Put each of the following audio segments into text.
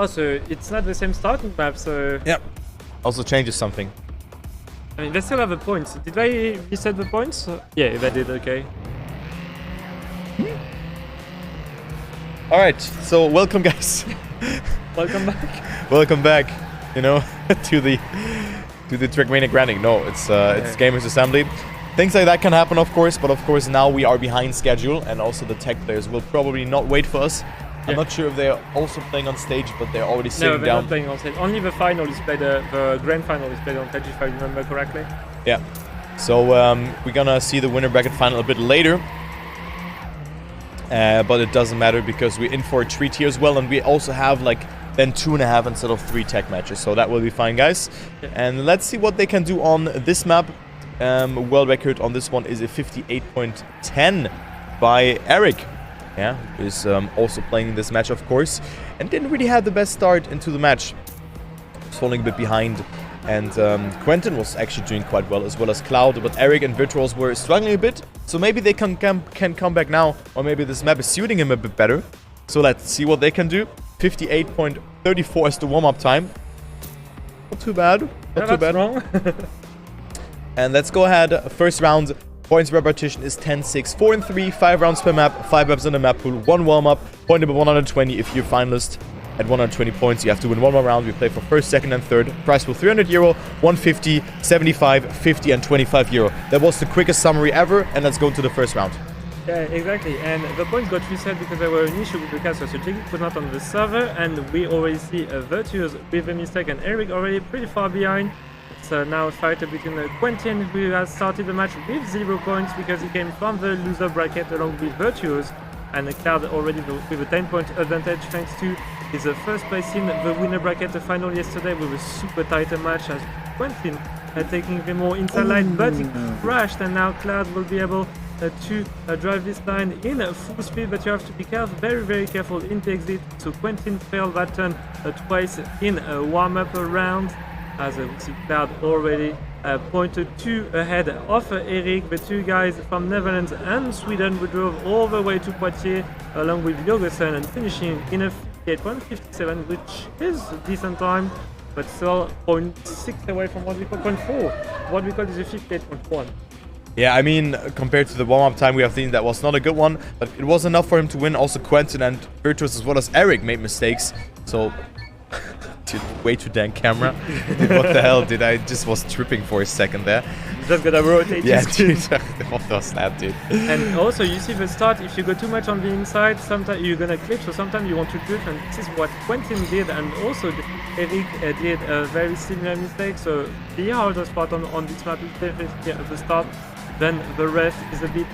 Oh, so it's not the same starting map, so... Yep. Also changes something. I mean, they still have the points. Did they reset the points? Yeah, they did, okay. Alright, so welcome guys. Welcome back. Welcome back, you know, to the Trackmania grinding. No, it's Gamers Assembly. Things like that can happen, of course, but of course now we are behind schedule, and also the tech players will probably not wait for us. I'm not sure if they're also playing on stage, but they're already sitting down. No, they're not playing on stage. Only the final is played, the grand final is played on stage, if I remember correctly. Yeah. So we're gonna see the winner bracket final a bit later. But it doesn't matter because we're in for a treat here as well, and we also have like then 2.5 instead of 3 tech matches, so that will be fine, guys. Yeah. And let's see what they can do on this map. World record on this one is a 58.10 by Erik. Yeah, who's also playing this match, of course, and didn't really have the best start into the match. Was falling a bit behind, and Quentin was actually doing quite well, as well as Cloud, but Erik and Virtuoz were struggling a bit, so maybe they can come back now, or maybe this map is suiting him a bit better. So let's see what they can do. 58.34 is the warm-up time. Not too bad. Not too bad. Wrong. And let's go ahead. First round. Points repetition is 10-6, 4 and 3, 5 rounds per map, 5 maps in the map pool, 1 warm-up, point number 120 if you're finalist. At 120 points, you have to win 1 more round. We play for first, second, and third. Prize pool €300, 150, 75, 50, and €25. That was the quickest summary ever, and let's go to the first round. Yeah, exactly. And the points got reset because there were an issue with the caster, so Erik was not on the server, and we already see Virtuoz with a mistake, and Erik already pretty far behind. It's now a fight between Quentin, who has started the match with 0 points because he came from the loser bracket along with Virtuoz, and Cloud already with a 10-point advantage thanks to his first place in the winner bracket final yesterday with a super tight match as Quentin taking the more inside line, but he crashed, and now Cloud will be able to drive this line in full speed, but you have to be careful, very careful in the exit. So Quentin failed that turn twice in a warm-up round, as we see Cloud already pointed 2 ahead of Erik. The 2 guys from Netherlands and Sweden who drove all the way to Poitiers along with Jorgensen and finishing in a 58.57, which is a decent time, but still 0.6 away from what we call 0.4. What we call is a 58.1. Yeah, I mean, compared to the warm-up time we have seen, that was not a good one, but it was enough for him to win. Also Quentin and Virtuoz as well as Erik made mistakes, so... Dude, way too damn camera. Dude, what the hell, dude? I just was tripping for a second there. Just gonna rotate. Yeah, dude. What was that, dude? And also, you see the start, if you go too much on the inside, sometimes you're gonna clip, so sometimes you want to drift, and this is what Quentin did, and also Erik did a very similar mistake, so the hardest part on this map is definitely at the start. Then the rest is a bit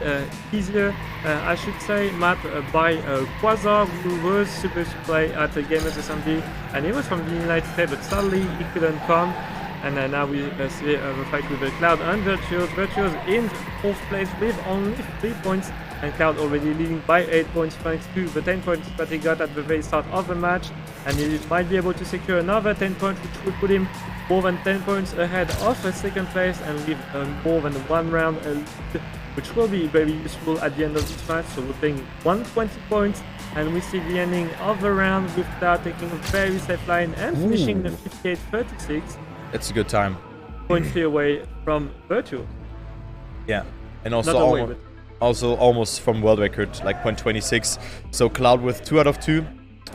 easier, I should say. Map by Quasar, who was supposed to play at the Gamers Assembly, and he was from the United States, but sadly he couldn't come. And now we see the fight with Cloud and Virtuoz. Virtuoz in 4th place with only 3 points, and Cloud already leading by 8 points thanks to the 10 points that he got at the very start of the match. And he might be able to secure another 10 points, which would put him more than 10 points ahead of 2nd place and with more than 1 round lead, which will be very useful at the end of this match. So we're playing 120 points, and we see the ending of the round with Cloud taking a very safe line and finishing the 58.36. It's a good time. 0.3 away from Virtuoz. Yeah, and also almost from world record, like 0.26. So Cloud with 2 out of 2,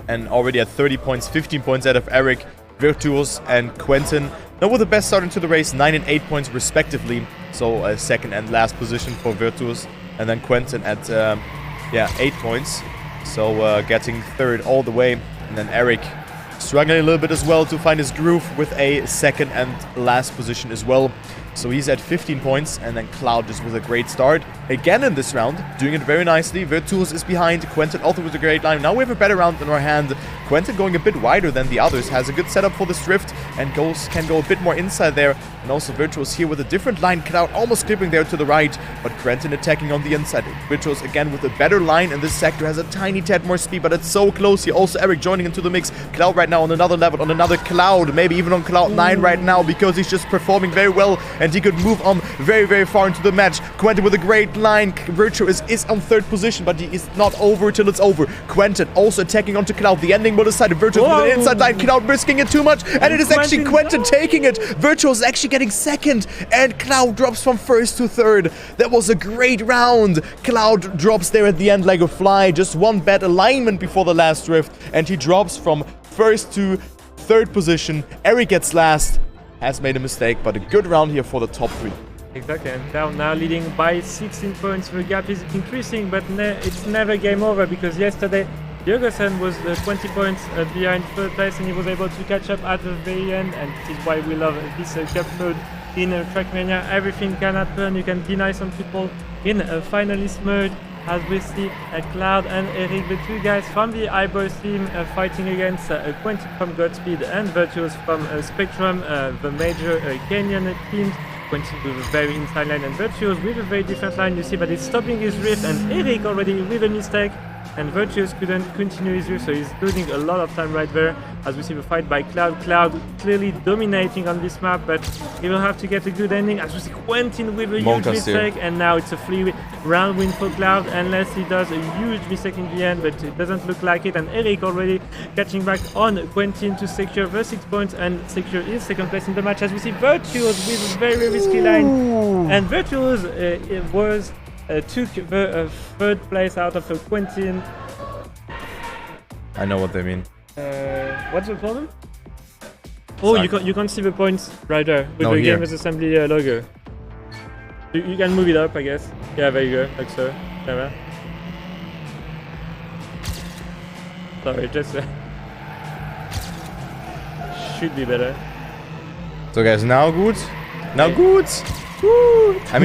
and already at 30 points, 15 points out of Erik, Virtuoz, and Quentin. Now with the best start into the race, 9 and 8 points respectively. So second and last position for Virtuoz, and then Quentin at 8 points. So getting third all the way, and then Erik struggling a little bit as well to find his groove with a second and last position as well. So he's at 15 points, and then Cloud just with a great start again in this round, doing it very nicely. Virtuoz is behind, Quentin also with a great line. Now we have a better round in our hand. Quentin going a bit wider than the others, has a good setup for this drift, and can go a bit more inside there. And also Virtuoz here with a different line, Cloud almost clipping there to the right, but Quentin attacking on the inside. Virtuoz again with a better line in this sector, has a tiny tad more speed, but it's so close here. Also Erik joining into the mix. Cloud right now on another level, on another cloud, maybe even on cloud 9 right now, because he's just performing very well, and he could move on very far into the match. Quentin with a great line. Virtuoz is on 3rd position, but he is not over till it's over. Quentin also attacking onto Cloud. The ending the side. Virtuoz with an inside line. Cloud risking it too much. And it is actually Quentin taking it. Virtuoz actually getting second. And Cloud drops from first to third. That was a great round. Cloud drops there at the end like a fly. Just one bad alignment before the last drift. And he drops from first to third position. Erik gets last. Has made a mistake, but a good round here for the top 3. Exactly, and Cloud now leading by 16 points. The gap is increasing, but it's never game over, because yesterday Jürgensen was 20 points behind third place, and he was able to catch up at the very end, and this is why we love this cup mode in Trackmania. Everything can happen. You can deny some people in finalist mode, as we see Cloud and Erik, the two guys from the Eyebrows team, fighting against Quentin from Godspeed and Virtuoz from Spectrum, the major Kenyan teams. Quentin with a very inside line and Virtuoz with a very different line. You see that it's stopping his drift, and Erik already with a mistake, and Virtuoz couldn't continue his drift, so he's losing a lot of time right there. As we see the fight by Cloud. Cloud clearly dominating on this map, but he will have to get a good ending. As we see Quentin with a huge mistake, and now it's a 3-round win for Cloud, unless he does a huge mistake in the end, but it doesn't look like it. And Erik already catching back on Quentin to secure the 6 points and secure his second place in the match. As we see Virtuoz with a very risky line, and Virtuoz took the third place out of Quentin. I know what they mean. What's the problem? Oh, you can't see the points right there with the Gamers Assembly logo. You can move it up, I guess. Yeah, there you go, like so. Camera. Sorry, just should be better. So guys, now good. Now good. Woo. I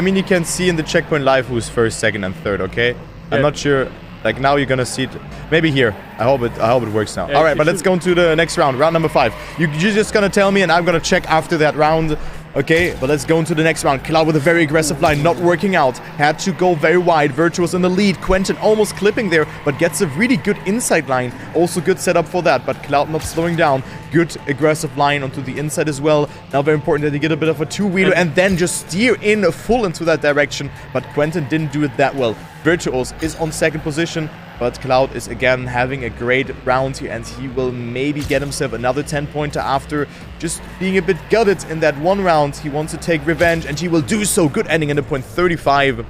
mean, you can see in the checkpoint live who's first, second, and third. Okay, yeah. I'm not sure. Like now you're gonna see it. Maybe here. I hope it works now. Yeah, all right, but let's go into the next round. Round number 5. You're just gonna tell me, and I'm gonna check after that round. Okay, but let's go into the next round. Cloud with a very aggressive line, not working out. Had to go very wide. Virtuoz in the lead. Quentin almost clipping there, but gets a really good inside line. Also good setup for that, but Cloud not slowing down. Good aggressive line onto the inside as well. Now very important that you get a bit of a two-wheeler and then just steer in full into that direction, but Quentin didn't do it that well. Virtuoz is on second position, but Cloud is again having a great round here, and he will maybe get himself another 10-pointer after just being a bit gutted in that one round. He wants to take revenge, and he will do so. Good ending in the point 35.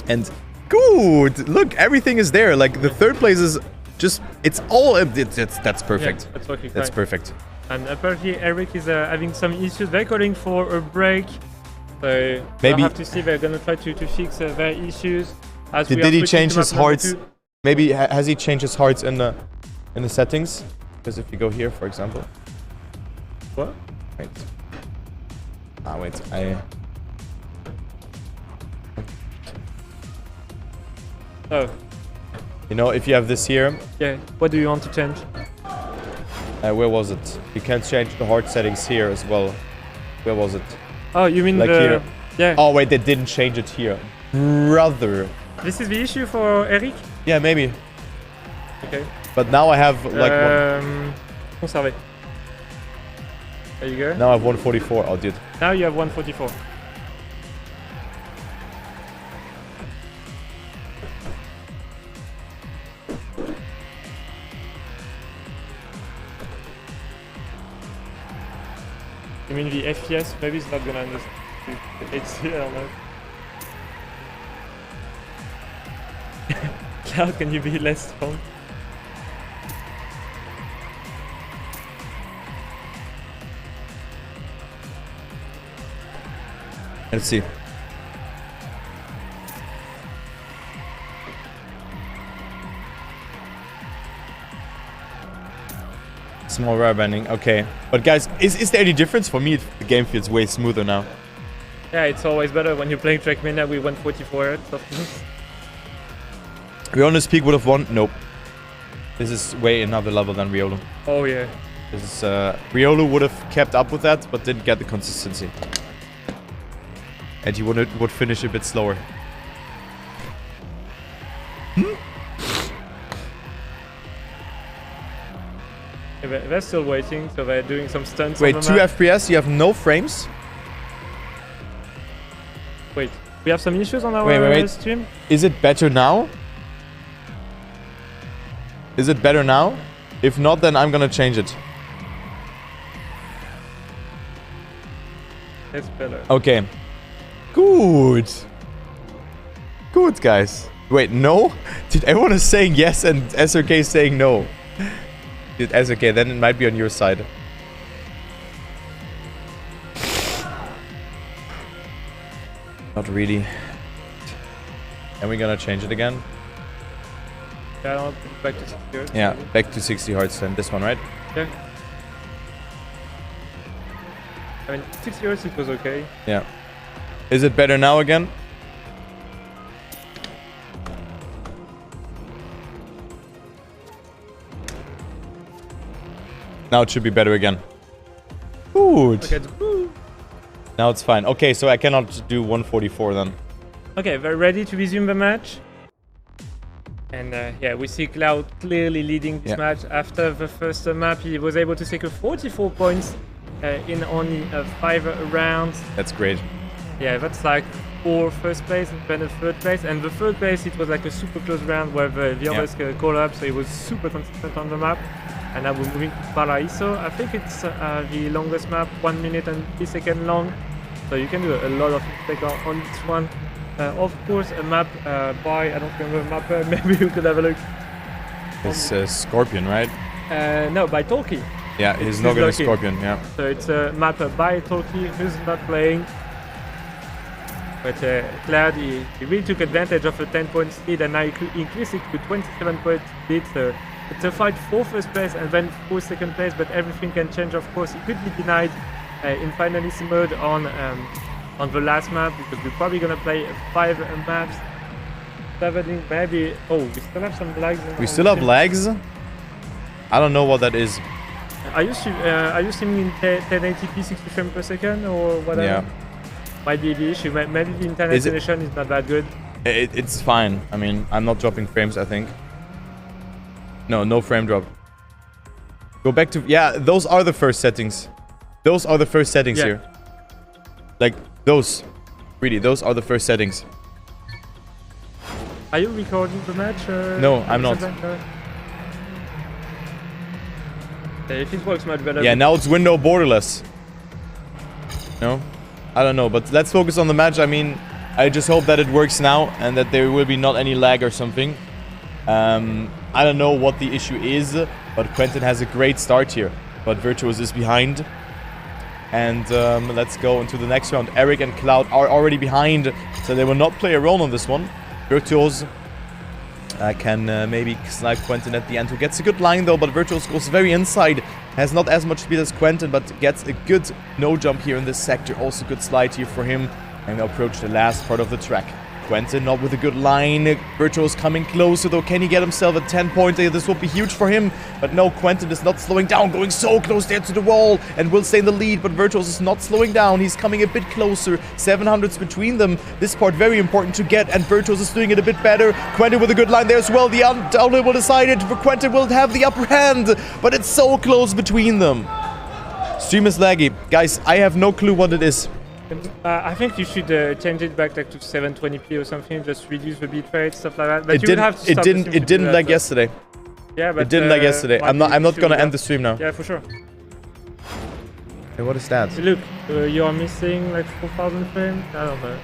And good! Look, everything is there. Like, the third place is just... It's all... That's perfect. Yeah, that's perfect. And apparently Erik is having some issues. They're calling for a break. So maybe we'll have to see. They're going to try to fix their issues. As did he change his hearts? Maybe has he changed his hearts in the settings? Because if you go here, for example. What? Wait. Wait. Oh. You know, if you have this here. Yeah. What do you want to change? Where was it? You can change the heart settings here as well. Where was it? Oh, you mean like here? Yeah. Oh wait, they didn't change it here, brother. This is the issue for Erik? Yeah, maybe. Okay. But now I have like one. Conservé. There you go. Now I have 144. Oh, dude. Now you have 144. You mean the FPS? Maybe it's not gonna understand. It's I don't know. Cloud, can you be less strong? Let's see. Small rubber banding, okay. But guys, is there any difference? For me, the game feels way smoother now. Yeah, it's always better when you're playing Trackmania. We went 44 Hz. Riona's peak would have won? Nope. This is way another level than Riolo. Oh yeah. This is Riolo would have kept up with that, but didn't get the consistency. And he would finish a bit slower. They're still waiting, so they're doing some stunts. Wait, on the 2 map. FPS? You have no frames? Wait, we have some issues on our stream? Is it better now? Is it better now? If not, then I'm gonna change it. That's better. Okay. Good. Good, guys. Wait, no? Did everyone is saying yes and SRK is saying no? Did SRK, then it might be on your side. Not really. And we're gonna change it again. Yeah, I'll put it back to 60 hearts. Yeah, back to 60 hearts then. This one, right? Yeah. I mean, 60 hearts it was okay. Yeah. Is it better now again? Now it should be better again. Good. Okay, Now it's fine. Okay, so I cannot do 144 then. okay, we're ready to resume the match. And yeah, we see Cloud clearly leading this match. After the first map, he was able to secure 44 points in only 5 rounds. That's great. Yeah, that's like 4 first place and then a third place. And the third place, it was like a super close round where the others caught up, so it was super consistent on the map. And now we're moving to Paraíso. I think it's the longest map, 1 minute and 3 seconds long. So you can do a lot of mistakes on this one. Of course, a map by, I don't remember the map, maybe you could have a look. It's Scorpion, right? No, by Tolkien. Yeah, he's not gonna Scorpion, yeah. So it's a map by Tolkien, who's not playing. But Cloud, he really took advantage of a 10 points lead and now he increased it to 27 points lead. So it's a fight for first place and then for second place, but everything can change, of course. He could be denied in finalist mode on the last map because we're probably gonna play 5 maps. 7 maybe. Oh, we still have some lags. We still have lags? I don't know what that is. Are you streaming in 1080p 60 frames per second or whatever? Yeah. Might be the issue. Maybe the internet connection is not that good. It's fine. I mean, I'm not dropping frames, I think. No frame drop. Go back to... Yeah, those are the first settings. Those are the first settings here. Like, those. Really, those are the first settings. Are you recording the match? No, I'm not. If it works much better. Yeah, now it's window borderless. No? I don't know, but let's focus on the match. I mean, I just hope that it works now and that there will be not any lag or something. I don't know what the issue is, but Quentin has a great start here. But Virtuoz is behind. And let's go into the next round. Erik and Cloud are already behind, so they will not play a role on this one. Virtuoz can maybe snipe Quentin at the end, who gets a good line though, but Virtuoz goes very inside. Has not as much speed as Quentin, but gets a good no jump here in this sector. Also good slide here for him. And we'll approach the last part of the track. Quentin not with a good line. Virtuoz coming closer though. Can he get himself a 10-point? This will be huge for him. But no, Quentin is not slowing down. Going so close there to the wall. And will stay in the lead. But Virtuoz is not slowing down. He's coming a bit closer. 700s between them. This part very important to get. And Virtuoz is doing it a bit better. Quentin with a good line there as well. The downhill will decide it. Quentin will have the upper hand. But it's so close between them. Stream is laggy. Guys, I have no clue what it is. I think you should change it back like to 720p or something. Just reduce the bitrate, stuff like that. But it didn't lag yesterday. Yeah, but it didn't lag yesterday. I'm not gonna end the stream now. Yeah, for sure. Hey, what is that? Look, you are missing like 4,000 frames. I don't know.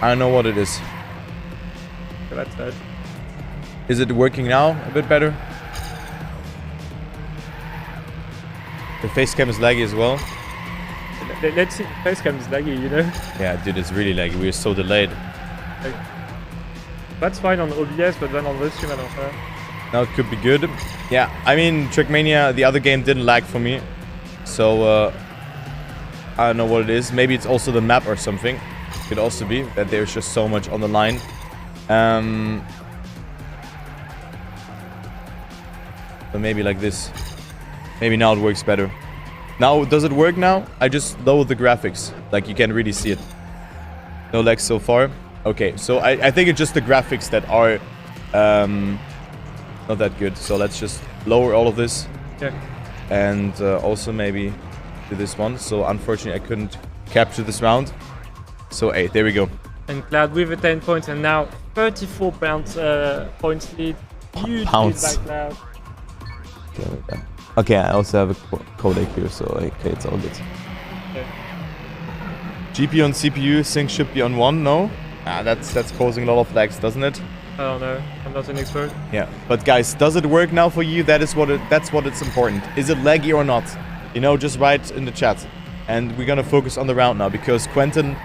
I don't know what it is. That's that. Is it working now a bit better? The face cam is laggy as well. Let's see. Face cam is laggy, you know? Yeah, dude, it's really laggy. We're so delayed. Like, that's fine on OBS, but then on this stream, I don't know. Now it could be good. Yeah, I mean, Trackmania, the other game didn't lag for me. So, I don't know what it is. Maybe it's also the map or something. Could also be that there's just so much on the line. But maybe like this. Maybe now it works better. Now, does it work now? I just lowered the graphics. Like, you can really see it. No lag so far. Okay, so I think it's just the graphics that are not that good. So let's just lower all of this. Yeah. And also maybe do this one. So unfortunately, I couldn't capture this round. So 8, there we go. And Cloud with the 10 points, and now 34 points lead. Huge lead by Cloud. Okay, I also have a codec here, so okay, it's all good. Okay. GPU and CPU sync should be on 1, no? That's causing a lot of lags, doesn't it? I don't know. I'm not an expert. Yeah, but guys, does it work now for you? That's what it's important. Is it laggy or not? You know, just write in the chat. And we're gonna focus on the round now because Quentin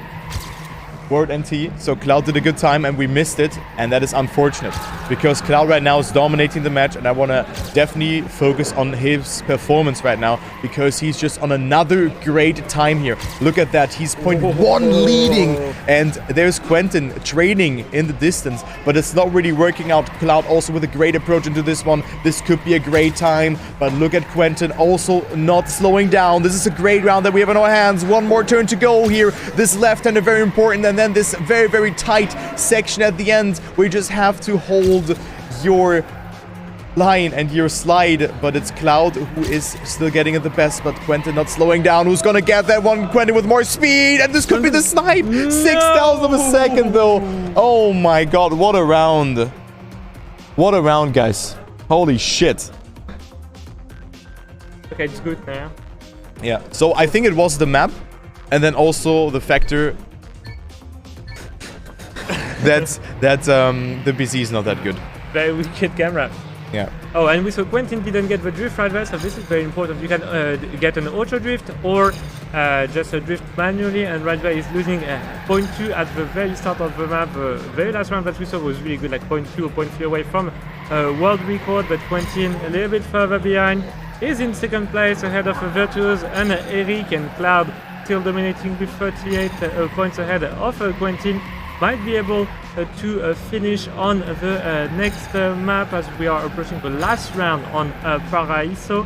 word NT, so Cloud did a good time and we missed it, and that is unfortunate because Cloud right now is dominating the match, and I want to definitely focus on his performance right now because he's just on another great time here. Look at that, he's 0.1 leading, and there's Quentin training in the distance, but it's not really working out. Cloud also with a great approach into this one. This could be a great time, but look at Quentin also not slowing down. This is a great round that we have in our hands. One more turn to go here. This left-hander very important, and then this very, very tight section at the end where you just have to hold your line and your slide, but it's Cloud who is still getting it the best, but Quentin not slowing down. Who's gonna get that one? Quentin with more speed, and this could be the snipe. 6,000 of a second though. Oh my god, what a round. What a round, guys. Holy shit. Okay, it's good now. Yeah, so I think it was the map, and then also the factor that the PC is not that good. Very wicked camera. Yeah. Oh, and we saw Quentin didn't get the drift right there, so this is very important. You can get an auto drift or just a drift manually, and right there is losing 0.2 at the very start of the map. The very last round that we saw was really good, like 0.2 or 0.3 away from world record, but Quentin a little bit further behind. Is in second place ahead of Virtuoz and Erik, and Cloud still dominating with 38 points ahead of Quentin. Might be able to finish on the next map as we are approaching the last round on Paraiso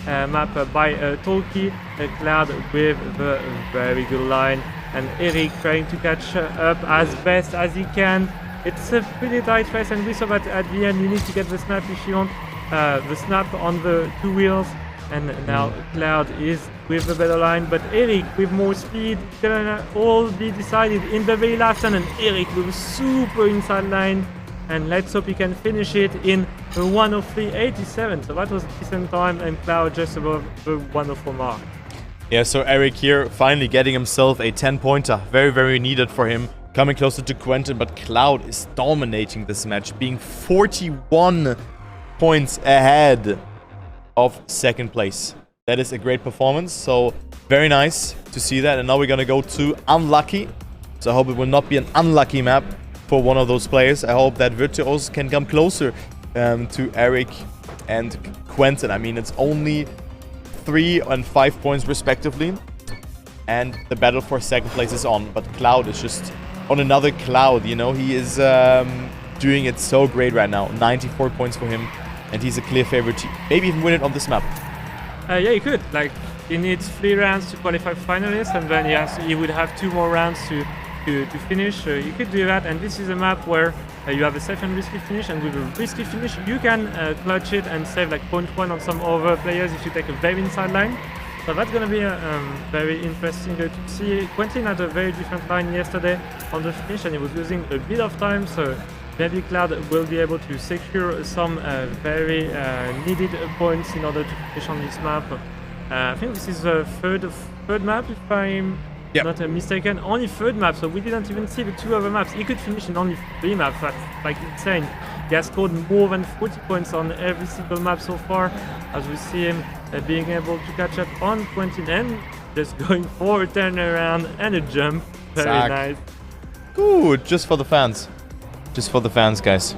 map by Tolki. Cloud with the very good line, and Erik trying to catch up as best as he can. It's a pretty tight race, and we saw that at the end you need to get the snap if you want the snap on the two wheels. And now Cloud is with the better line, but Erik with more speed. Gonna all be decided in the very last turn, and Erik with a super inside line. And let's hope he can finish it in the 103.87. So that was a decent time, and Cloud just above the 104 mark. Yeah, so Erik here finally getting himself a 10-pointer. Very, very needed for him. Coming closer to Quentin, but Cloud is dominating this match, being 41 points ahead of second place. That is a great performance, so very nice to see that. And now we're gonna go to unlucky, so I hope it will not be an unlucky map for one of those players. I hope that Virtuoz can come closer to Erik and Quentin. I mean, it's only 3 and 5 points respectively, and the battle for second place is on, but Cloud is just on another cloud, you know. He is doing it so great right now. 94 points for him, and he's a clear favorite to maybe even win it on this map. Yeah, he could. Like, he needs 3 rounds to qualify finalists, and then he would have 2 more rounds to finish. You could do that, and this is a map where you have a safe and risky finish, and with a risky finish you can clutch it and save like 0.1 on some other players if you take a very inside line. So that's going to be very interesting to see. Quentin had a very different line yesterday on the finish, and he was losing a bit of time, so maybe Cloud will be able to secure some very needed points in order to finish on this map. I think this is the third map, if I'm not mistaken. Only third map, so we didn't even see the 2 other maps. He could finish in only 3 maps. That's like insane. He has scored more than 40 points on every single map so far, as we see him being able to catch up on Quentin and just going for a turnaround and a jump. Very nice. Good, just for the fans. Just for the fans, guys.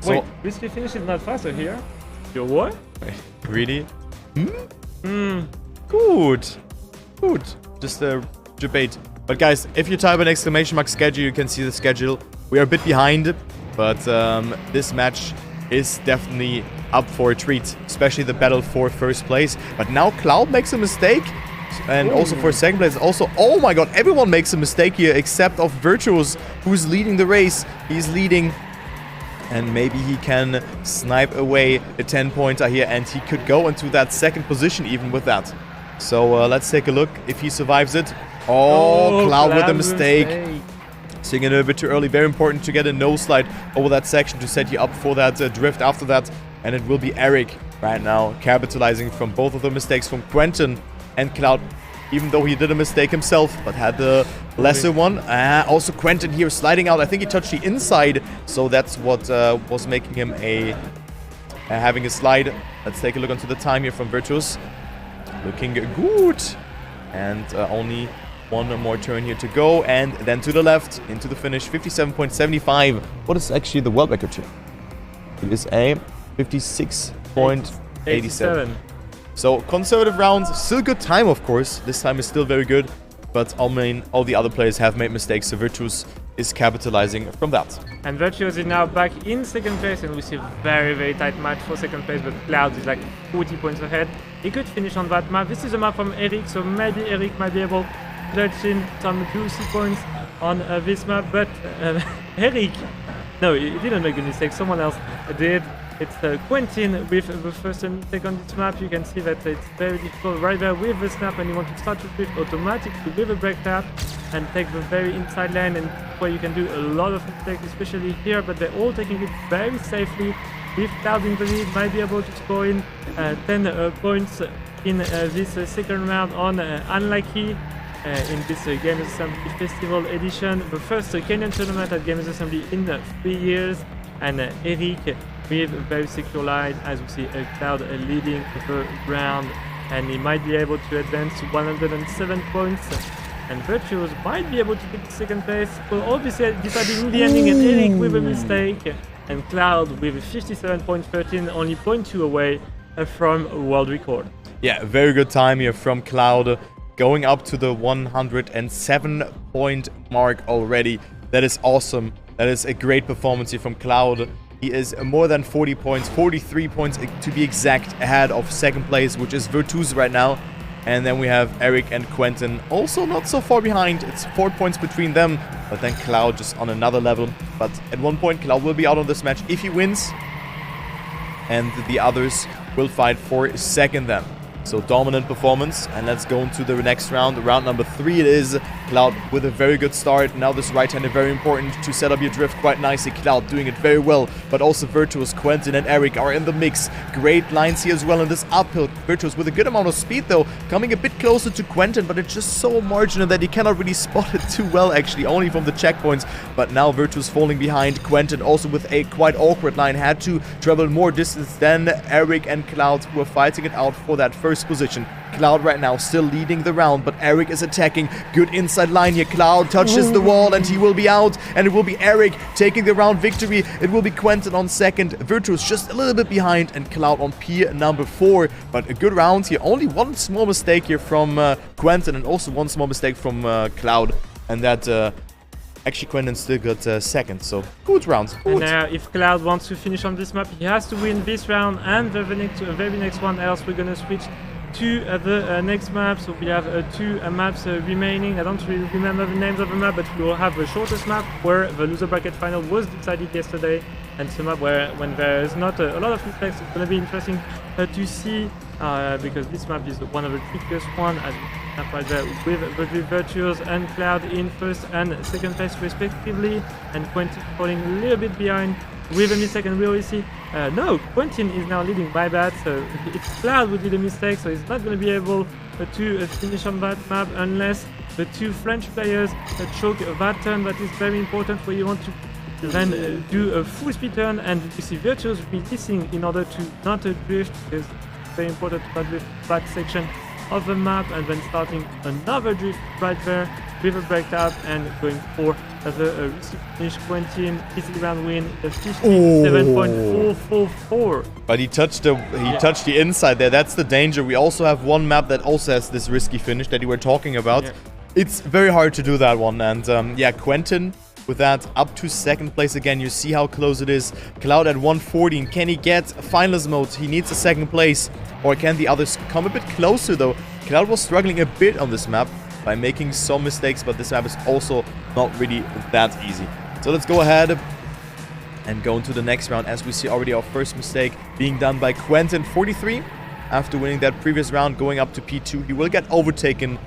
Wait, risky finish is not faster here. Your what? Really? Good. Good. Just a debate. But guys, if you type an exclamation mark schedule, you can see the schedule. We are a bit behind, but this match is definitely up for a treat, especially the battle for first place. But now Cloud makes a mistake, and also for second place. Also, oh my god, everyone makes a mistake here except of Virtuoz, who's leading the race. He's leading, and maybe he can snipe away a 10-pointer here, and he could go into that second position even with that. So let's take a look if he survives it. Oh, Cloud with a mistake. Seeing it a bit too early. Very important to get a no slide over that section to set you up for that drift after that. And it will be Erik right now capitalizing from both of the mistakes from Quentin and Cloud. Even though he did a mistake himself, but had the lesser one. Also Quentin here sliding out. I think he touched the inside. So that's what was making him having a slide. Let's take a look onto the time here from Virtuoz. Looking good. And only one more turn here to go. And then to the left into the finish. 57.75. What is actually the world record here? It is a 56.87. So conservative rounds. Still good time, of course. This time is still very good. But all the other players have made mistakes. So Virtuoz is capitalizing from that. And Virtuoz is now back in second place, and we see a very, very tight match for second place, but Cloud is like 40 points ahead. He could finish on that map. This is a map from Erik, so maybe Erik might be able to clutch in some juicy points on this map, but Erik, no, he didn't make a mistake, someone else did. It's Quentin with the first mistake on this map. You can see that it's very difficult right there with the snap, and you want to start to drift automatically with a brake tap and take the very inside lane, and where you can do a lot of mistakes, especially here, but they're all taking it very safely. With Cloud in the lead, might be able to score in 10 points in this second round on Unlucky in this Games Assembly Festival edition. The first Kenyan tournament at Games Assembly in 3 years, and Erik with a very secure line, as we see Cloud leading the round, and he might be able to advance to 107 points. And Virtuoz might be able to get second place. Well, obviously deciding in the ending, and Erik with a mistake, and Cloud with 57.13, only 0.2 away from a world record. Yeah, very good time here from Cloud, going up to the 107 point mark already. That is awesome. That is a great performance here from Cloud. He is more than 40 points, 43 points to be exact, ahead of second place, which is Virtuoz right now. And then we have Erik and Quentin, also not so far behind. It's 4 points between them, but then Cloud just on another level. But at one point, Cloud will be out of this match if he wins, and the others will fight for second then. So dominant performance, and let's go into the next round. Round number 3 it is. Cloud with a very good start. Now this right hander very important to set up your drift quite nicely. Cloud doing it very well, but also Virtuoz, Quentin and Erik are in the mix. Great lines here as well in this uphill. Virtuoz with a good amount of speed though, coming a bit closer to Quentin, but it's just so marginal that he cannot really spot it too well actually, only from the checkpoints. But now Virtuoz falling behind. Quentin also with a quite awkward line, had to travel more distance than Erik and Cloud, who are fighting it out for that first position. Cloud right now still leading the round, but Erik is attacking. Good inside line here. Cloud touches the wall and he will be out, and it will be Erik taking the round victory. It will be Quentin on second, Virtuoz just a little bit behind, and Cloud on P number 4. But a good round here. Only one small mistake here from Quentin, and also one small mistake from Cloud, and that actually Quentin still got second, so good round. Good. And if Cloud wants to finish on this map, he has to win this round and the very next one, else we're gonna switch to the next map. So we have 2 maps remaining. I don't really remember the names of the map, but we will have the shortest map where the loser bracket final was decided yesterday, and it's a map where when there's not a lot of mistakes, it's going to be interesting to see, because this map is one of the trickiest one, as we have right there with Virtuoz and Cloud in first and second place respectively, and Quentin falling a little bit behind with a mistake. And we already see no, Quentin is now leading by that, so it's Cloud who did a mistake, so he's not going to be able to finish on that map unless the 2 French players choke that turn. That is very important, where you want to then do a full speed turn, and you see Virtuoz releasing in order to not drift, because it's very important to not drift that section of the map, and then starting another drift right there with a brake tap and going for the finish. Quentin easy round win, the 57.444. But he touched the inside there. That's the danger. We also have one map that also has this risky finish that you were talking about. Yeah. It's very hard to do that one, and yeah, Quentin with that up to second place again. You see how close it is. Cloud at 114. Can he get finalist mode? He needs a second place, or can the others come a bit closer though? Cloud was struggling a bit on this map by making some mistakes, but this map is also not really that easy. So let's go ahead and go into the next round, as we see already our first mistake being done by Quentin. 43 after winning that previous round, going up to P2. He will get overtaken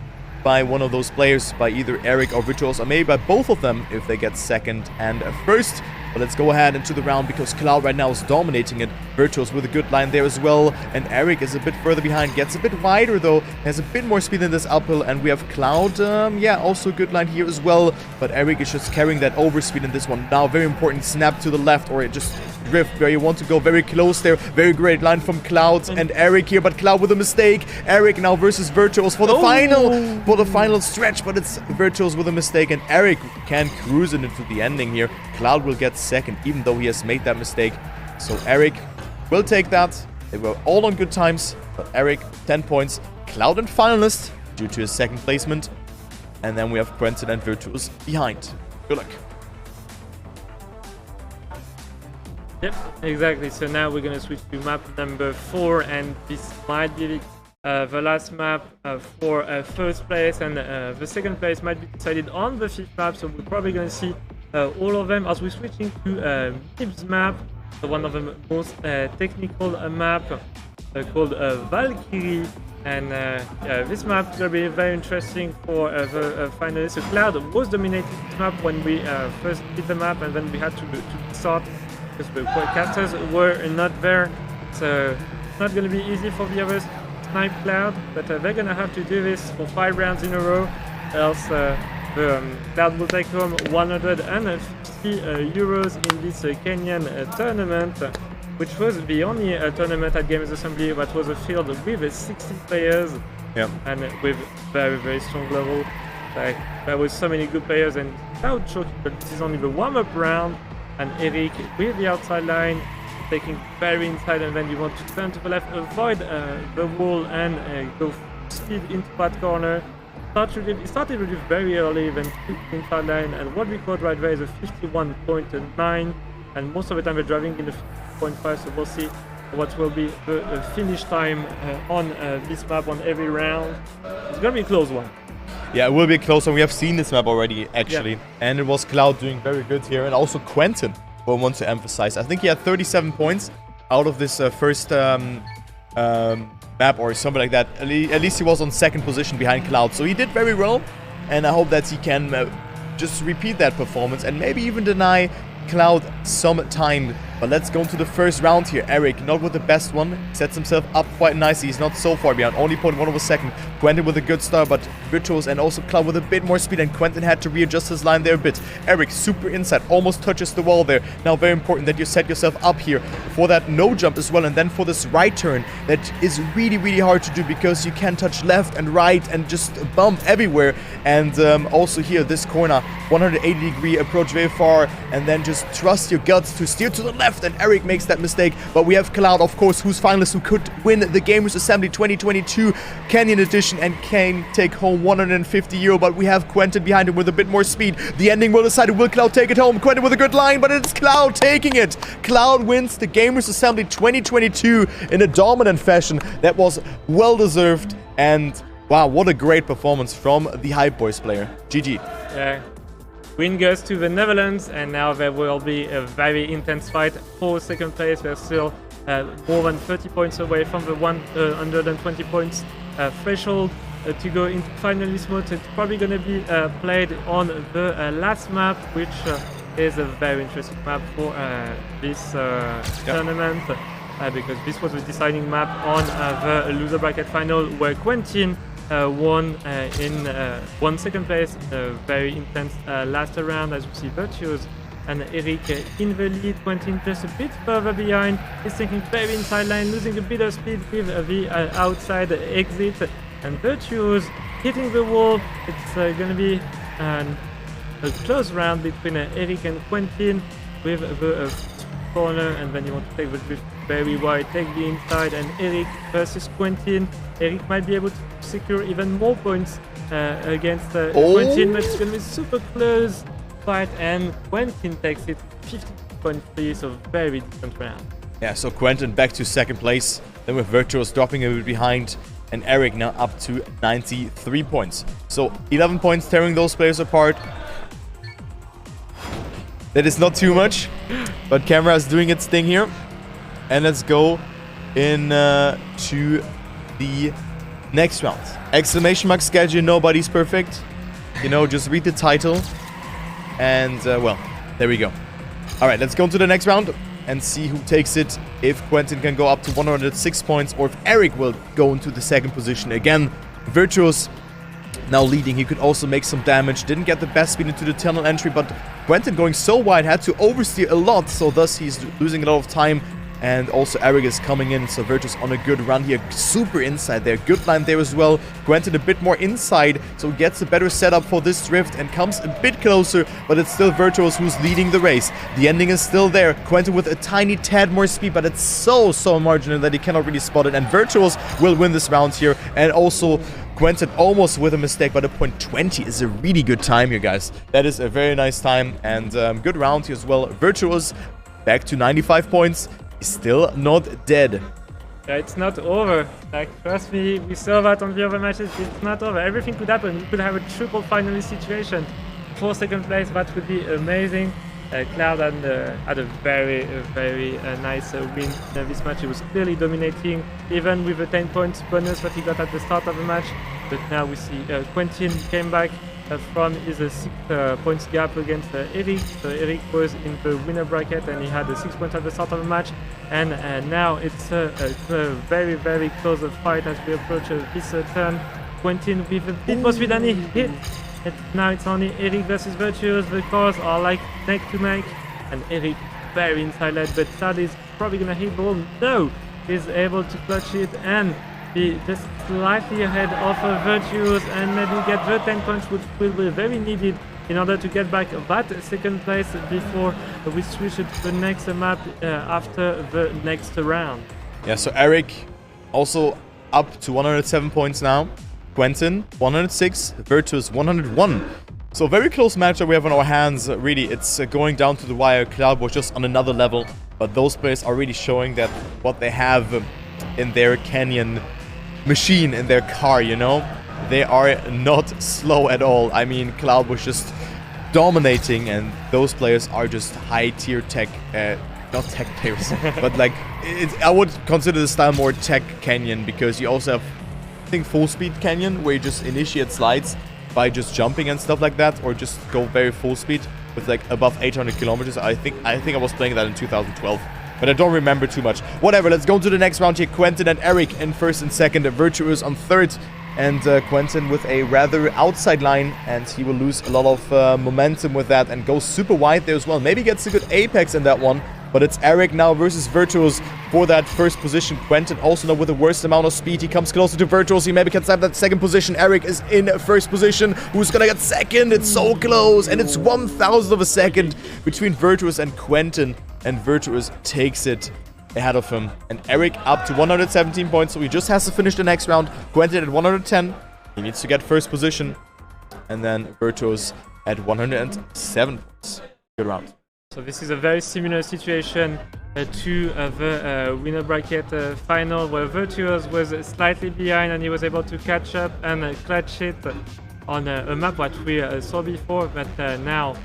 by one of those players, by either Erik or Virtuoz, or maybe by both of them if they get second and first. But let's go ahead into the round because Cloud right now is dominating it. Virtuoz with a good line there as well. And Erik is a bit further behind. Gets a bit wider though. Has a bit more speed in this uphill. And we have Cloud, yeah, also a good line here as well. But Erik is just carrying that overspeed in this one. Now, very important snap to the left, or just drift where you want to go very close there. Very great line from Cloud and Erik here. But Cloud with a mistake. Erik now versus Virtuoz for the final stretch. But it's Virtuoz with a mistake. And Erik can cruise it into the ending here. Cloud will get second, even though he has made that mistake. So Erik will take that. They were all on good times, but Erik, 10 points. Cloud and finalist due to his second placement. And then we have Quentin and Virtuoz behind. Good luck. Yep, exactly. So now we're going to switch to map number 4, and this might be the last map for first place, and the second place might be decided on the 5th map. So we're probably going to see all of them as we're switching to Nib's map, one of the most technical map called Valkyrie. And this map is going to be very interesting for the finalists. So Cloud was dominating this map when we first did the map, and then we had to start because the casters were not there. So it's not going to be easy for the others to snipe Cloud, but they're going to have to do this for 5 rounds in a row, else Cloud will take home 150 euros in this Kenyan tournament, which was the only tournament at Games Assembly that was a field with 16 players, and with very strong level. Like, there was so many good players, and Cloud choking, but this is only the warm-up round, and Erik with the outside line, taking very inside, and then you want to turn to the left, avoid the wall, and go speed into that corner. It started really very early, then inside line, and what we caught right there is a 51.9, and most of the time we're driving in the 50.5, so we'll see what will be the finish time on this map on every round. It's gonna be a close one. Yeah, it will be a close one. We have seen this map already, actually, and it was Cloud doing very good here, and also Quentin, who I want to emphasize. I think he had 37 points out of this first map or something like that. At least he was on second position behind Cloud, so he did very well, and I hope that he can just repeat that performance and maybe even deny Cloud some time. But let's go into the first round here. Erik, not with the best one, sets himself up quite nicely. He's not so far behind, only 0.1 of a second. Quentin with a good start, but Virtuoz and also Cloud with a bit more speed, and Quentin had to readjust his line there a bit. Erik, super inside, almost touches the wall there. Now, very important that you set yourself up here for that no jump as well, and then for this right turn that is really hard to do because you can touch left and right and just bump everywhere. And also here, this corner, 180-degree approach very far, and then just trust your guts to steer to the left. And Erik makes that mistake, but we have Cloud, of course, who's finalist, who could win the Gamers Assembly 2022 Kenyan edition and can take home 150 euro. But we have Quentin behind him with a bit more speed. The ending will decide, will Cloud take it home? Quentin with a good line, but it's Cloud taking it. Cloud wins the Gamers Assembly 2022 in a dominant fashion. That was well deserved, and wow, what a great performance from the Hype Boys player. GG. Yeah. Win goes to the Netherlands, and now there will be a very intense fight for second place. They're still more than 30 points away from the 120 points threshold to go into finalist mode. So it's probably going to be played on the last map, which is a very interesting map for this tournament, because this was the deciding map on the loser bracket final, where Quentin won second place, very intense last round, as you see Virtuoz and Erik in the lead. Quentin just a bit further behind. He's taking very inside line, losing a bit of speed with the outside exit, and Virtuoz hitting the wall. It's going to be a close round between Erik and Quentin with the corner, and then you want to take the drift very wide, take the inside, and Erik versus Quentin. Erik might be able to secure even more points against Quentin, but it's going to be super close fight, and Quentin takes it 50.3, so very decent round. Yeah, so Quentin back to second place, then with Virtuoz dropping a bit behind, and Erik now up to 93 points. So 11 points tearing those players apart. That is not too much, but camera is doing its thing here. And let's go in to the next round. Exclamation mark schedule, nobody's perfect. You know, just read the title. And, well, there we go. Alright, let's go to the next round and see who takes it. If Quentin can go up to 106 points or if Erik will go into the second position again. Virtuoz now leading. He could also make some damage. Didn't get the best speed into the tunnel entry, but Quentin going so wide had to oversteer a lot, so thus he's losing a lot of time. And also Erik is coming in, so Virtuoz on a good run here. Super inside there. Good line there as well. Quentin a bit more inside, so gets a better setup for this drift and comes a bit closer, but it's still Virtuoz who's leading the race. The ending is still there. Quentin with a tiny tad more speed, but it's so marginal that he cannot really spot it. And Virtuoz will win this round here. And also Quentin almost with a mistake, but a .20 is a really good time here, guys. That is a very nice time and good round here as well. Virtuoz back to 95 points. Still not dead. Yeah, it's not over. Like, trust me, we saw that on the other matches. It's not over. Everything could happen. We could have a triple finalist situation. For second place, that would be amazing. Cloud had a very nice win in this match. He was clearly dominating, even with the 10 points bonus that he got at the start of the match. But now we see Quentin came back from his 6 points gap against Erik. So Erik was in the winner bracket and he had 6 points at the start of the match. And now it's a very close fight as we approach this turn. Quentin with a bit more speed than he hit. Now it's only Erik versus Virtuoz. The cars are like neck to neck. And Erik very inside led, but sadly is probably gonna hit the wall. No! He's able to clutch it and be just slightly ahead of Virtuoz and maybe get the 10 points, which will be very needed in order to get back that second place before we switch to the next map after the next round. Yeah, so Erik also up to 107 points now. Quentin 106, Virtuoz 101. So very close match that we have on our hands. Really, it's going down to the wire. Cloud was just on another level, but those players are really showing that what they have in their canyon machine, in their car, you know, they are not slow at all. I mean, Cloud was just dominating, and those players are just high tier tech, not tech players, but like I would consider the style more tech canyon, because you also have, I think, full speed canyon where you just initiate slides by just jumping and stuff like that, or just go very full speed with like above 800 kilometers. I think I was playing that in 2012. But I don't remember too much. Whatever, let's go to the next round here. Quentin and Erik in first and second. Virtuoz on third. And Quentin with a rather outside line. And he will lose a lot of momentum with that. And go super wide there as well. Maybe gets a good apex in that one. But it's Erik now versus Virtuoz for that first position. Quentin also not with the worst amount of speed. He comes closer to Virtuoz. He maybe can snipe that second position. Erik is in first position. Who's gonna get second? It's so close. And it's 1,000th of a second between Virtuoz and Quentin. And Virtuoz takes it ahead of him. And Erik up to 117 points. So he just has to finish the next round. Quentin at 110. He needs to get first position. And then Virtuoz at 107 points. Good round. So this is a very similar situation to the winner bracket final, where Virtuoz was slightly behind and he was able to catch up and clutch it on a map that we saw before. But now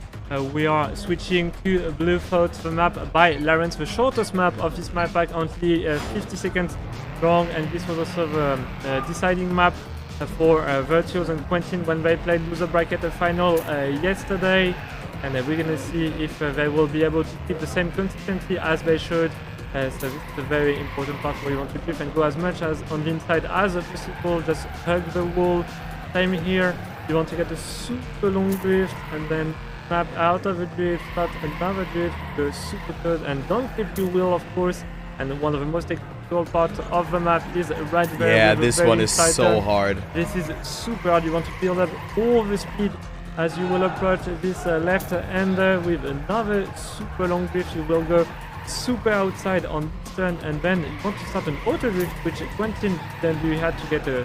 we are switching to Blue Thought, the map by Lawrence, the shortest map of this map pack, only 50 seconds long. And this was also the deciding map for Virtuoz and Quentin when they played loser bracket final yesterday. And we're going to see if they will be able to keep the same consistency as they showed. So this is a very important part where you want to drift and go as much as on the inside as possible. Just hug the wall. Same here. You want to get a super long drift and then snap out of the drift, start another drift, go super close, and don't flip your wheel, of course. And one of the most technical parts of the map is right there. Yeah, this one is so hard. This is super hard. You want to build up all the speed as you will approach this left ender with another super long drift. You will go super outside on this turn, and then you want to start an auto drift, which Quentin then you had to get a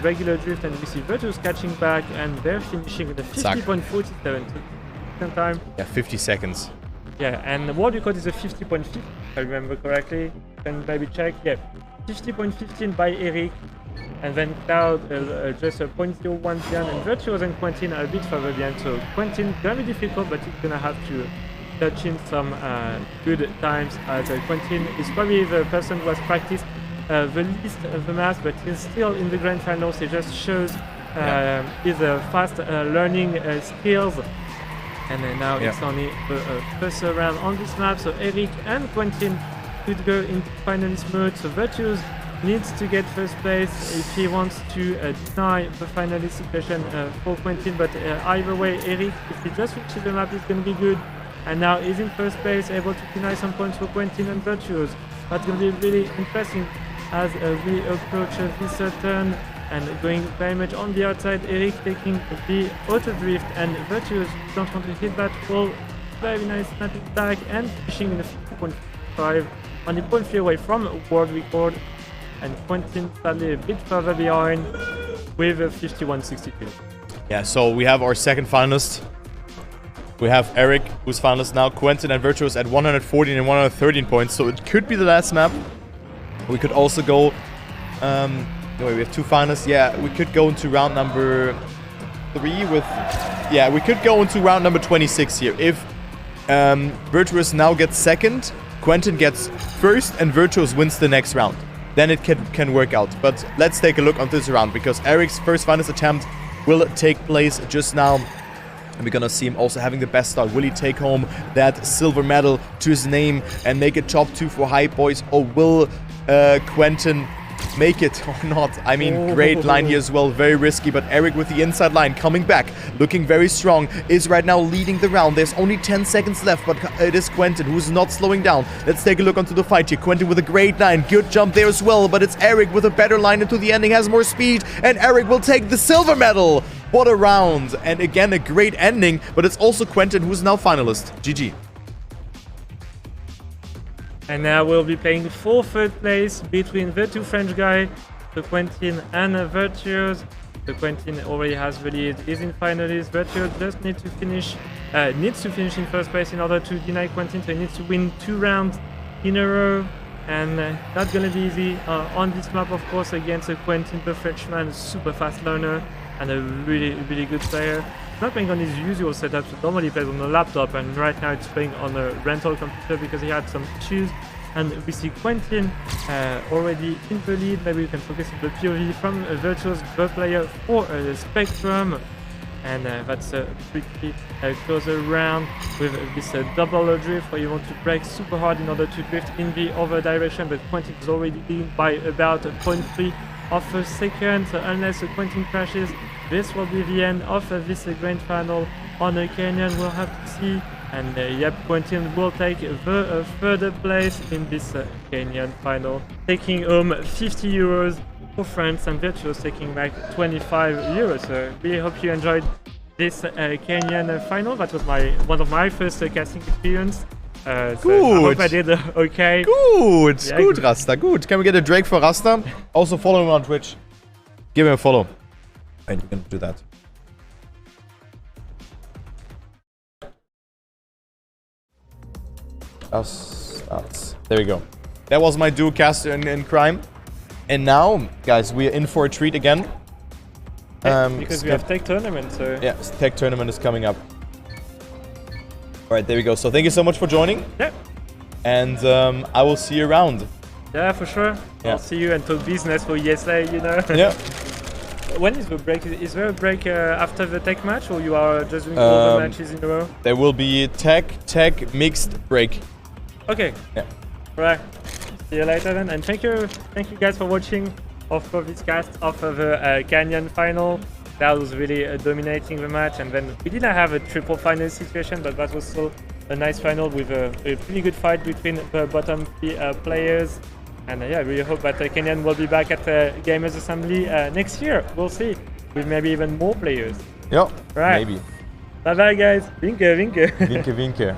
regular drift, and we see Virtuoz catching back, and they're finishing at a 50.47 time. Yeah, 50 seconds. Yeah, and the world record is a 50.50, if I remember correctly. You can maybe check. Yeah, 50.15 by Erik. And then Cloud just 0.01 behind, and Virtuoz and Quentin are a bit further behind. So Quentin very difficult, but he's gonna have to touch in some good times, as Quentin is probably the person who has practiced the least of the maps, but he's still in the grand finals. He just shows his fast learning skills. And now it's only the first round on this map, so Erik and Quentin could go into finalist mode. So Virtuoz needs to get first place if he wants to deny the finalist situation for Quentin, but either way, Erik, if he just reaches the map, is going to be good. And now he's in first place, able to deny some points for Quentin and Virtuoz. That's going to be really interesting as we approach this turn. And going very much on the outside, Erik taking the auto drift, and Virtuoz don't want to hit that wall. Very nice snapping back and finishing in a 50.5, only 0.3 away from world record. And Quentin sadly a bit further behind with a 51.62. Yeah, so we have our second finalist. We have Erik, who's finalist now, Quentin and Virtuoz at 114 and 113 points, so it could be the last map. We could also go... Anyway, we have two finalists. Yeah, we could go into round number 3 with... Yeah, we could go into round number 26 here. If Virtuoz now gets second, Quentin gets first, and Virtuoz wins the next round. Then it can work out. But let's take a look on this round, because Erik's first finalist attempt will take place just now. And we're gonna see him also having the best start. Will he take home that silver medal to his name and make it top 2 for Hype Boys? Or will Quentin make it or not? I mean, great line here as well, very risky, but Erik with the inside line coming back, looking very strong, is right now leading the round. There's only 10 seconds left, but it is Quentin who's not slowing down. Let's take a look onto the fight here. Quentin with a great line, good jump there as well, but it's Erik with a better line into the ending, has more speed, and Erik will take the silver medal. What a round, and again a great ending, but it's also Quentin who's now finalist. GG. And now we'll be playing for third place between the two French guys, so Quentin and Virtuoz. So Quentin already has the lead, is in finalist. Virtuoz just needs to finish in first place in order to deny Quentin, so he needs to win 2 rounds in a row. And not gonna be easy on this map, of course, against Quentin, the Frenchman, super fast learner and a really good player. Not playing on his usual setup, so normally he plays on a laptop, and right now it's playing on a rental computer because he had some issues. And we see Quentin already in the lead. Maybe we can focus on the POV from Virtuoz, the player for Spectrum. And that's a pretty closer round with this double drift where you want to brake super hard in order to drift in the other direction, but Quentin is already in by about 0.3 of a second, so unless Quentin crashes, this will be the end of this grand final on a Canyon. We'll have to see. And yep, Quentin will take the third place in this Canyon final, taking home 50 euros for France, and Virtuoz taking back 25 euros. So really hope you enjoyed this Canyon final. That was one of my first casting experience. So good. I hope I did okay. Good, yeah, good, Rasta, good. Can we get a Drake for Rasta? Also follow him on Twitch. Give him a follow. And you can do that. Rastats. There we go. That was my duo caster in crime. And now, guys, we are in for a treat again. Because we have tech tournament, so... Yeah, tech tournament is coming up. Alright, there we go. So thank you so much for joining. Yeah. And I will see you around. Yeah, for sure. Yeah. I'll see you and talk business for ESA, you know. Yeah. When is the break? Is there a break after the tech match, or you are just doing all the matches in a row? There will be tech mixed break. Okay. Yeah. Right. See you later then, and thank you guys for watching of this cast of the Canyon final. That was really dominating the match, and then we didn't have a triple final situation, but that was still a nice final with a pretty good fight between the bottom 3 players. And yeah, I really hope that Canyon will be back at the Gamers Assembly next year. We'll see, with maybe even more players. Yeah, right. Maybe. Bye bye guys. Winke, winke. Winke, winke.